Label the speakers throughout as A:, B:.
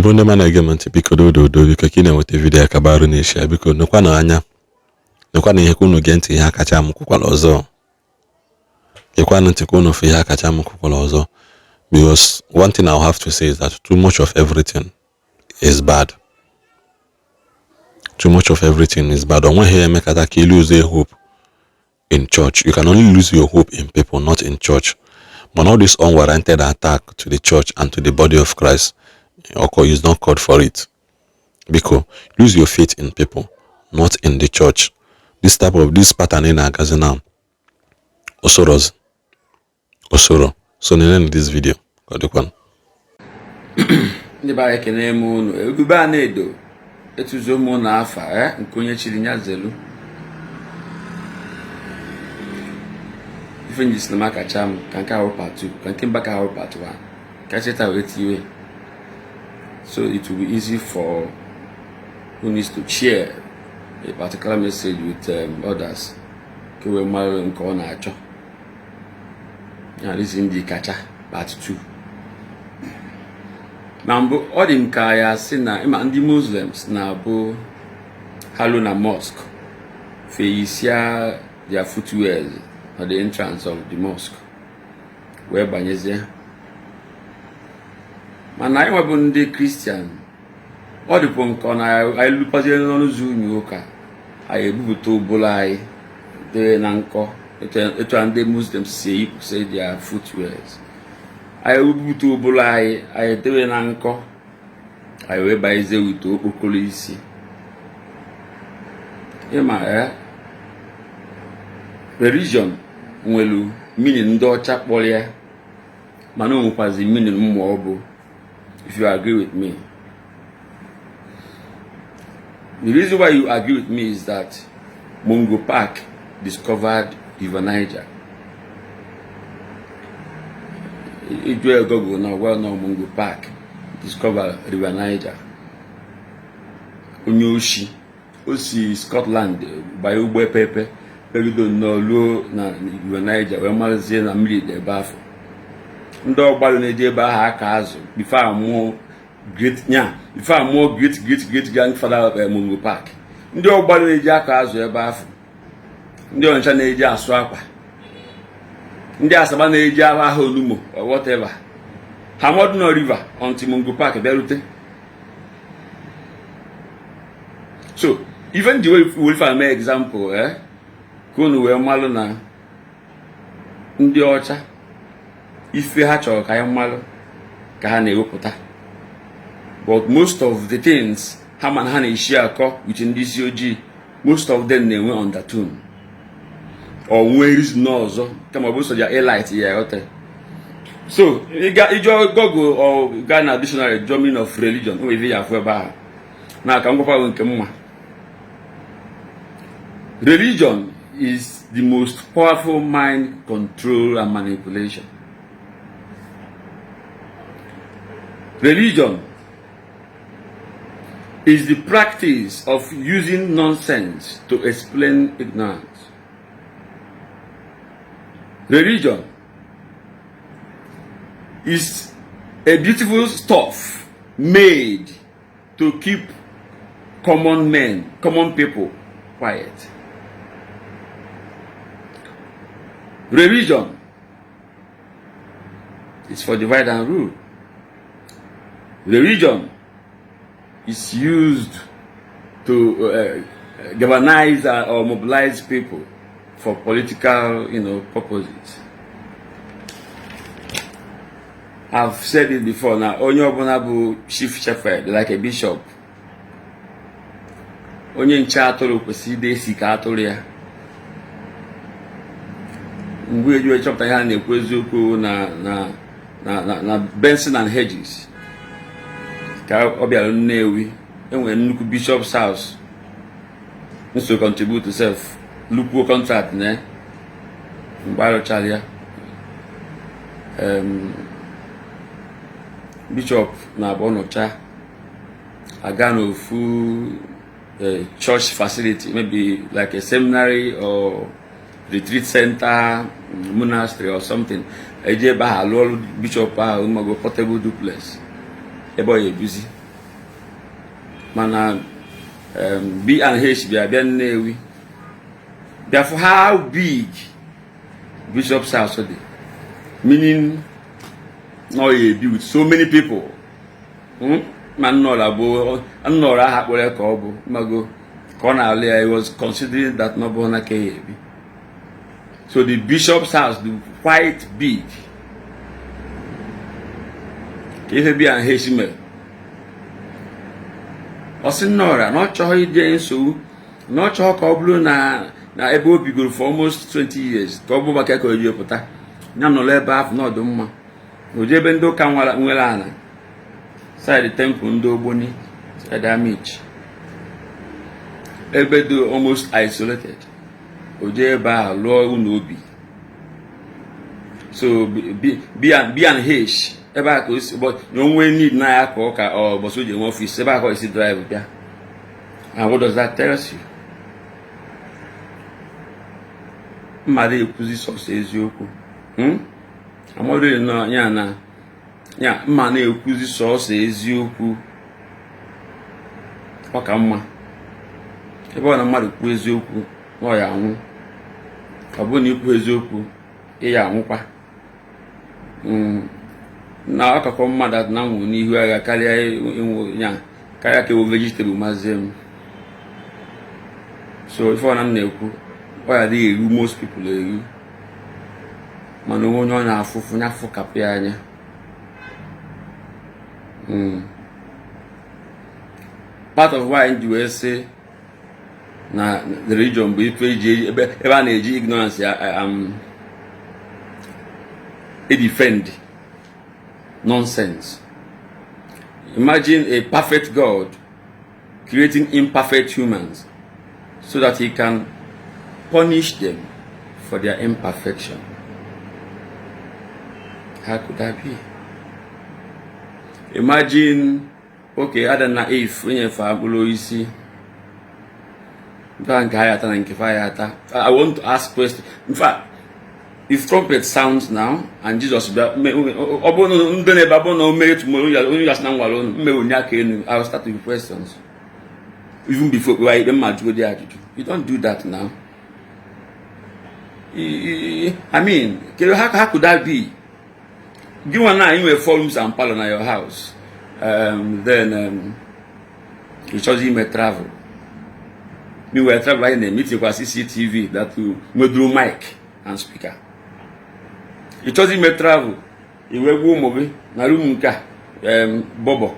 A: Igbo ndị mana ege m ntị biko dododo biko ka ị na-enweta vidiyo ya kabarụ na-eshia biko nekwana anya nekwana ihe ka unu gee ntị ihe Akachaam kwukwala ọzọ gekwana ntị ka unu fe ihe Akachaam kwukwala ọzọ because one thing I'll have to say is that too much of everything is bad. Too much of everything is bad. On one hand, make that you lose your hope in church. You can only lose your hope in people, not in church. But all this unwarranted attack to the church and to the body of Christ is not called for it. Because lose your faith in people, not in the church. This pattern in Akachaam Osoro. So in this video, got one.
B: Etuzo mụ na afa nke onye chiri nya zelu ife njisi na Akachaam ka nke ahụ part 2 ka nke mbaka ahụ part 1 ka cheta wee tiwe so it will be easy for who needs to share a particular message with others ka wee mara nke ọ na-achọ ya this ndị kacha part 2 na mbụ ọ dị nka ya sị na ịma ndị Muslims na-abụ halu na mosque feyisia their footwear at the entrance of the mosque wee banyezie mana anyị nwebụ ndị Christian ọ dịpụ nke na anyị lụpazie n'ọnụ ụzọ unyi ụka anyị ebupụta ụbụrụ anyị dee na nkọ etu a ndị Muslims si eyipụsị their footwear I will be to Bulai, I do an anchor. I will buy the with Okolisi. Religion will meaning do chap bolia. Manu was the meaning more, if you agree with me. The reason why you agree with me is that Mungo Park discovered River Niger. Igbo Gogo now well-known Mungo Park discover River Niger. Onyoshi, Osi Scotland by Ugbo Pepe, we don't know low na River Niger, where Malazia and Mili de Bafo. Ndo Balonede Baha Kazo, before more great grandfather of Mungo Park. Ndo Balonede Kazo Bafo. Ndo Chaneja Swapa. Ndị Asaba na-eji agha ahụ Olumo or whatever. Hamod no river until Mungo Park bịarute. So even the way we find an example, kunu wee malụ na ndị ọcha ife ha chọrọ ka ya malụ ka ha na-ewepụta. But most of the things ha man ha na-eshi akọ with ndị isi ojii, most of them na-enwe undertone. Or where is no so come on so elite here okay. So you Google or Ghana dictionary meaning of religion we via for now can go nke religion is the most powerful mind control and manipulation. Religion is the practice of using nonsense to explain ignorance. Religion is a beautiful stuff made to keep common men, common people quiet. Religion is for divide and rule. Religion is used to galvanize or mobilize people for political, purposes. I've said it before now. Onye ọbụla bụ chief shepherd, like a bishop. Onye nche atụrụ kwesịrị ide esi ka atụrụ ya. Mgbe eji chọpụta ya na-ekwu eziokwu na Benson and Hedges. Ka ọ bịara Nnewi, enwere nnukwu bishop's house. So contribute to self. Lupo contract ne mbaro chalia bishop na bonocha agano full church facility, maybe like a seminary or retreat center, monastery or something. Eje ba bishop go portable duplex. Ebo ye busy. mana B and H bịa Nnewi. Therefore, how big Bishop's house is, meaning no you be with so many people. Man no labo, and no ha wole ko mago. I was considering that no bona KAB. So the bishop's house is quite big. If be an Heshime. Osinora, not choy so, not choy coblu na ebo bigul for almost 20 years. Kobo bakeko yopota. Nyam no leba no doma. Ojebe ndo kanwala nwelana. Side the temple ndo boni. Side damage. Everybody almost isolated. Ojeba law unobi. So be an H. Eba ko but no way need na akoka or bosoje office. Eba ko is drive there. And what does that tell you? Mmadụ ekuzi sọsọ eziokwu. Amadu no nya na nya mma na ekuzi sọsọ eziokwu. Ọka mma. Ebe ọ na mmadụ kwu eziokwu, ọ ya anwụ. Ọ bụ na ikwu eziokwu, ya anwụkwa. Na akụkọ mmadụ na nwụ n'ihu agha karịa ịnwụ nya karịa ka vegetable mazem. So if one na-ekwu, ọ ya dị eru most people eru. Mana onye ọ na-afụfụ nyafụ kapị anya. Part of why ndị wee say na the religion bụ ebe a na-eji ignorance defend nonsense. Imagine a perfect God creating imperfect humans so that he can punish them for their imperfection. How could that be? Imagine, okay, other than if when you isi I want to ask questions. In fact, if trumpet sounds now and Jesus I'll start with questions. Even before you don't do that now. I mean, how could that be? You and I, you were 4 rooms and parlor in your house. Then you chose him to travel. We were traveling in a meeting with CCTV that we do mic and speaker. You chose him to travel. You were movie, na room bobo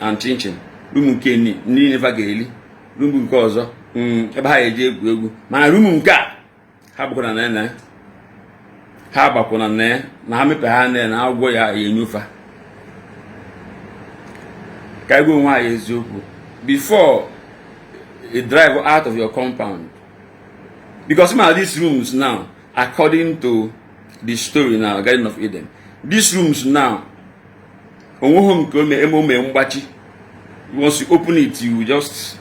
B: and chinchin. Room ni never gaily. Room kozo. Eba eje egwu. Ma room nka. Ha bukona na ha bakona na ha mepe ha na agwo ya enyufa. Ka go nwa eziokwu. Before a drive out of your compound, because some of these rooms now, according to the story now, Garden of Eden, these rooms now, once you open it, you just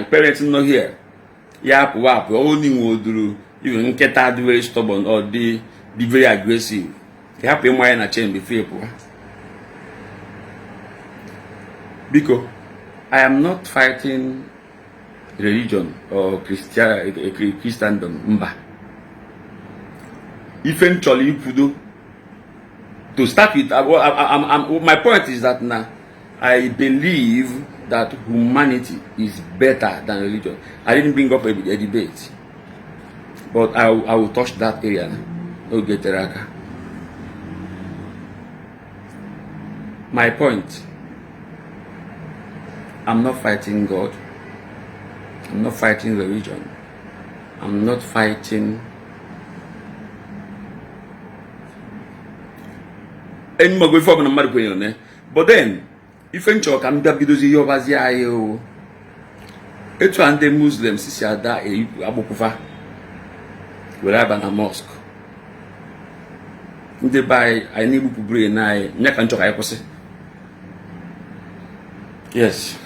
B: parents not here, only even get very stubborn or be very aggressive. They have to mind a change before. Because I am not fighting religion or Christendom. Eventually, to start with, my point is that now I believe that humanity is better than religion. I didn't bring up a debate, but I will touch that area. My point. I'm not fighting God. I'm not fighting religion. I'm not fighting any more going forward. But then, if you talk, I'm the videos you have ayo. It's one the Muslims see that Abu Kufa will have a mosque. They buy I need to bring I never talk. I yes.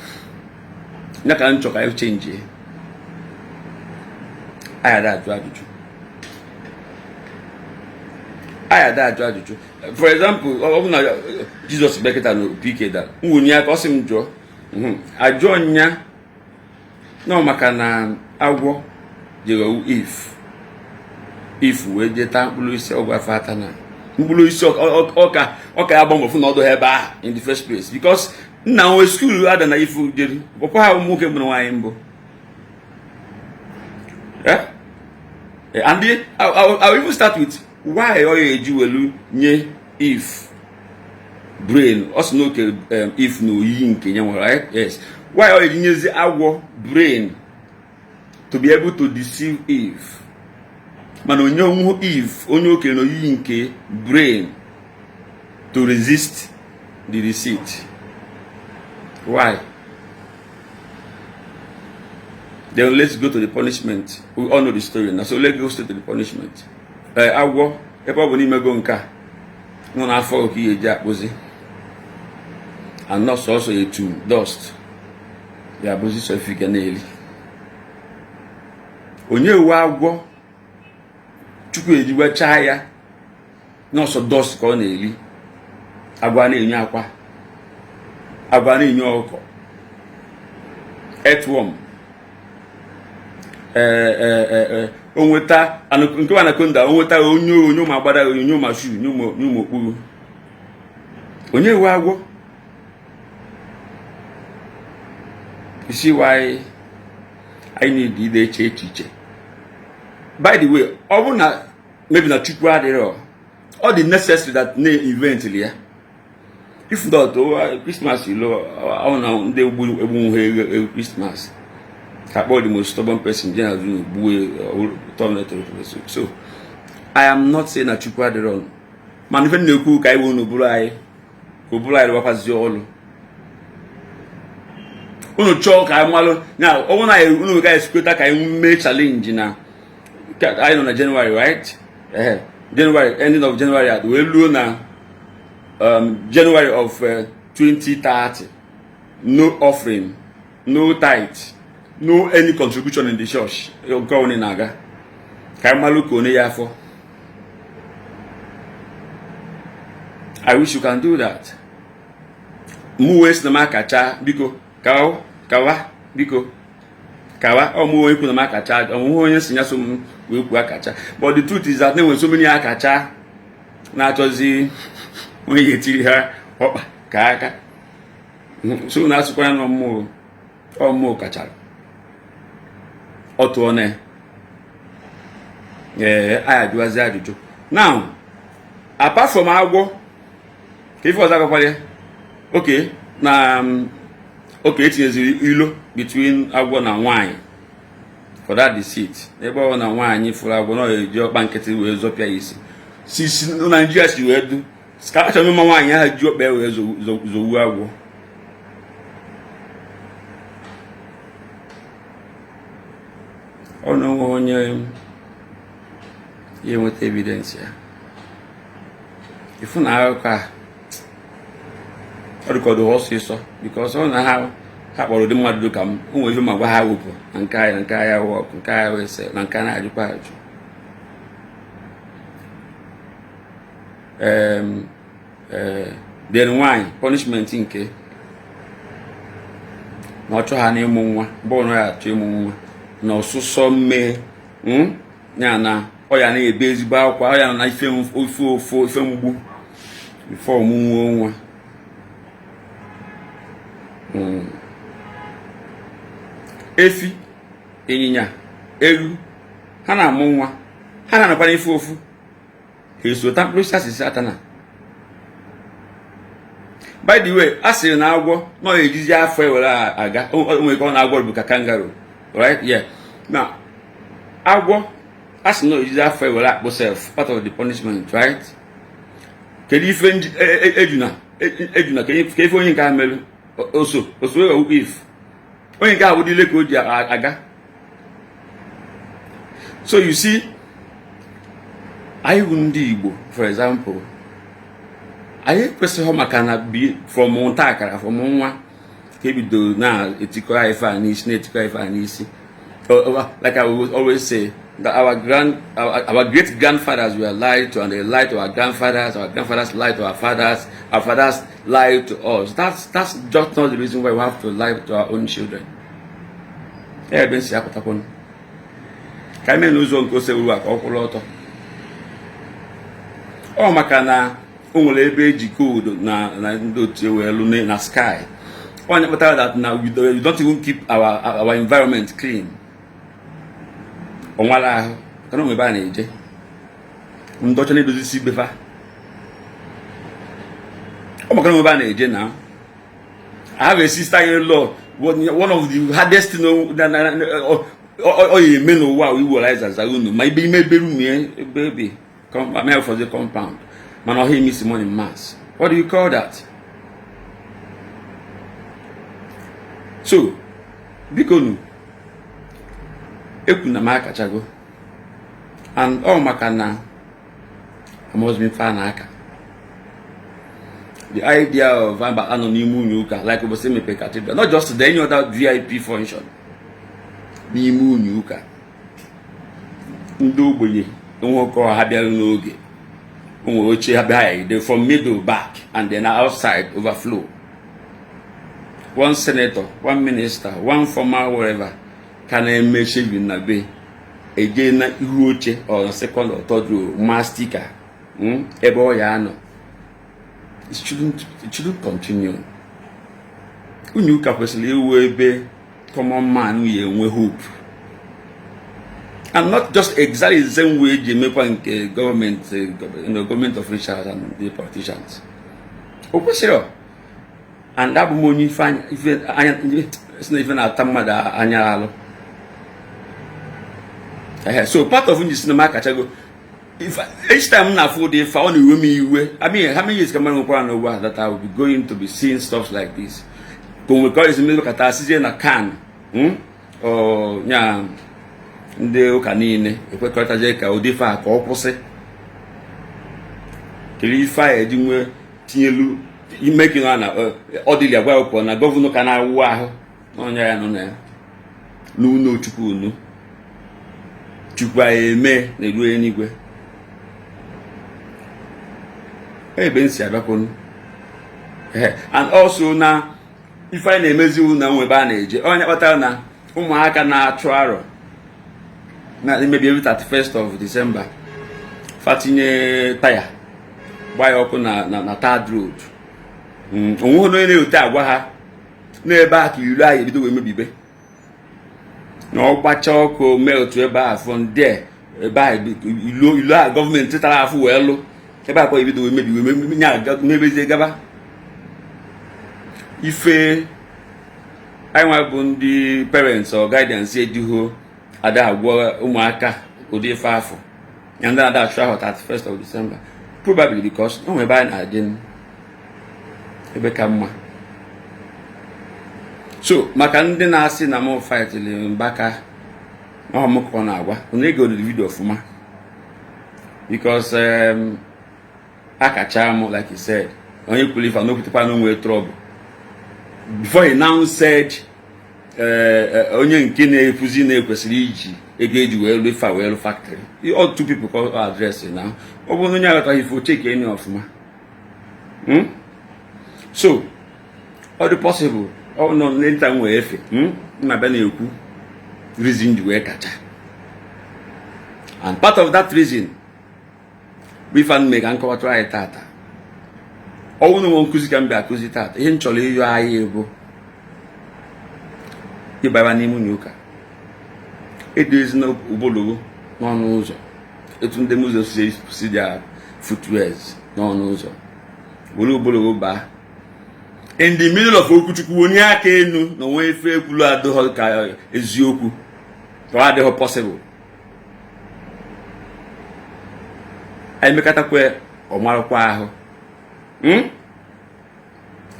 B: Nakan choka you change. I had that to aya da ajụ ajụjụ. For example, ọ bụ na Jizọs beketa na PK da nwunye ya ka ọ sị m jụọ ajụọ nya nọ maka na agwọ jere if wee jeta mkpụrụ isi ọgwụ afọ ata na mkpụrụ isi ọka ya gbanwefu n'ọdụ ebe ahụ in the first place because nna nwe skuulu ada na ifu jeri ọkwa ha nwoke mụrụ nwaanyị mbụ. And I'll even start with why eji welu nye if brain also no if no yi nke nya nwere, right? Yes. Why eji nyezi agwọ brain to be able to deceive if mana onye onwu if onye oke no yi nke brain to resist the deceit. Why? Then let's go to the punishment. We all know the story now, so let's go straight to the punishment. Agwọ ebe ọ bụ n'ime go nka nọ n'afọ oke ihe eji akpụzi and not also etu dust ya abụzi so ifike n'eli. Onye uwe agwọ Chukwu ejiwe chaa ya n'ọsọ dust ka ọ na-eli. Agwọ na-enye akwa, agwọ na-enye ọkụkọ, earthworm, onweta nke wa na konda onweta onye ma gbada onye ma shu onye okpuru. Onye uwe agwọ. You see why I need ide echiche. By the way, ọ bụ na maybe na Chukwu adịrọ all the necessary that na event ya. If not, Christmas na ndị egbu Christmas about the most stubborn person general so I am not saying that Chukwu adịrọ man even na-ekwu ka iwu n'oburu anyị ka oburu anyị wapazi ọlụ unu chọọ ka anyị malụ na ọ bụ na unu ga ekweta ka anyị mee challenge na I know na January, right? January, ending of January at welu na January of 2030. No offering, no tithe, no any contribution in the church. Go on in naga. Kaimalu kone yafo. I wish you can do that. Muwes na makacha biko kawa biko kawa omu eku na makacha omu onye sinya so we ku akacha. But the truth is that there were so many akacha na chozi onye yetiri ha okpa ka aka. So na asukwa no omu kacha. Otu one aya juazi ajuju. Now apart from agwo ka ife ọzọ akwale okay na okay etinyezi ilo between agwo na nwanyị for that deceit. Ebe ọ na nwanyị fụrụ agwo na eji ọkpa nkịtị wee zọpịa isi si Nigeria si wee du ska acha mma nwanyị ha ji ọkpa wee zowu agwo. Ono onye yenweta evidence ya ifu na aka record ọsịsọ because ọ na ha kpọrọ ụdị mmadụ ka m onwe ife ma gwa ha wepụ na nke ya wọk nke ya wese na nke na-ajụkwa ajụ. Then nwanyị punishment nke na ọ chọ ha na ịmụ nwa bụ na ya achọ ịmụ nwa na ọsụsọ mmee ya na ọ ya na-ebe ezigbo akwa ọ ya na ife mgbu before ọmụmụ nwa. Efi, ịnyịnya, elu ha na-amụ nwa ha na-anakwa n'ife ofu ha esota mkpụrụ asịsị atana. By the way, a sịrị na agwọ na ọ ejizi afọ ewere aga onwe ka ọ na-agwọ bụ ka kangaroo, right? Yeah. Now agwọ a sị na ọ ejizi afọ ewere akpụ self part of the punishment, right? Kedu ife ejuna ka ife onye nke ha mere oso if onye nke ahụ dịle ka o ji aga. So you see, anyị bụ ndị Igbo for example anyị kwesịrị maka na bi from nta akara from nwa ka ebido na etikọ ife a n'isi na-etikọ ife a n'isi like I would always say, that our great grandfathers were lied to, and they lied to our grandfathers lied to our fathers lied to us. That's just not the reason why we have to lie to our own children. Oh, makana onwere ebe eji code na ndị otu welu na sky. Onye kpatara that now we don't even keep our environment clean. Onwala ahụ kana onwe ba na-eje ndocha na-edozi isi befa. O makana onwe ba na-eje na I have a sister-in-law, one of the hardest thing you men who we realize as maybe baby come for the compound. Man, or he miss money in mass. What do you call that? So, bikonu ekuna Akachaam and all makana I must be fan aka. The idea of anonymous like we say cathedral, not just any other VIP function. Nimu nyuka. Ndo ogbenye nwoko ha bịara n'oge. Onwe oche ha bịa from middle back and then outside overflow. One senator, one minister, one former whatever can emeshe you na be. Again na ihu oche or second or third row master ebe o ya no. It shouldn't continue. Unyuka kwesịrị iwu ebe common man we hope. And not just exactly the same way you make one government, government officials and the politicians. Sure. And that money find it's not even a tamada anyalo. So part of this cinema Akachaam. If each time na food if I only way, I mean how many years can man over that I will be going to be seeing stuff like this? When we call it look at us in a can. Or yeah, ndị ụka niile ekwekọtaje ka ụdị fa ka ọ kwụsị kiri ife a eji nwe tinyelu ime gị na ọdịli agwa ụpọ na gọvanọ ka na-awụ ahụ n'ọnya ya nọ na ya n'ụlọ chukwu unu chukwu anyị eme na-eru eluigwe ebe nsi abịakwunu. And also na ife anyị na-emezi na nwebe a na-eje onye kpatara na ụmụaka na-achụ arọ na maybe every 31st of December fatinye taya gbaa ya ọkụ na third road onwe onye na-eote agwa ha n'ebe a ka ilu anyị ebido wee mebibe na ọgbacha ọkụ mee otu ebe a from there ebe a ilu a gọọmenti tara afụ wee lụ ebe a kwa ebido wee mebiwe mebezie gaba ife anyị nwa bụ ndị parents or guidance ejiho ada agwa ụmụaka ụdị ife afọ and then ada achụ ahụ 31st of December probably because o nwebe anyị na-adị ebe ka mma. So maka ndị na-asị na m fightili mbaka ọmụkọ na-agwa onye ego the video ọfụma because Akachaam like he said onye kwuru ife n'okwutekwa n'onwe trouble before he now said onye nke na-efuzi na-ekwesịrị iji ego eji wee lụ ife wee lụ factory all two people call address now ọ bụrụ onye aghọtaghị ife ocheke enyi ọfụma. So ọ dị possible ọ nọ n'enta nwee efe na bịa na-ekwu reason ji wee kacha and part of that reason bụ ife anụ mee ka nkọwatụrụ anyị tata ọnwụ na nwe nkụzi ka m bịa akụzi tata ihe m chọrọ ịyọ anyị bụ ịbara n'ime ụlọ ụka edozi na ụbọlọgo n'ọnụ ụzọ etu ndị ụzọ si dị footwears n'ọnụ ụzọ were ụbọlọgo baa in the middle of okwuchukwu onye aka enu na onwe efe ekwulu adịghị ka eziokwu ka ọ adịghị possible anyị mekatakwa ọmarakwa ahụ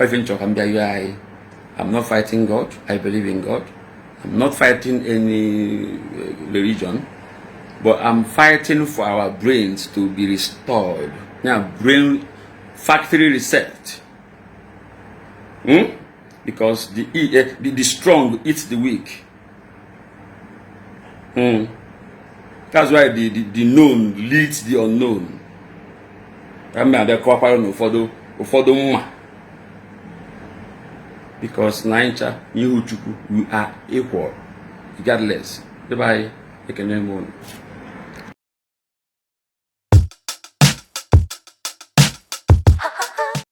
B: ife nchọ ka m bịa yọọ anyị. I'm not fighting God. I believe in God. I'm not fighting any religion, but I'm fighting for our brains to be restored. Now, brain factory reset. Because the strong eats the weak. That's why the known leads the unknown. ụfọdụ mma, because na ncha ihu Chukwu, you are equal regardless. Bye bye.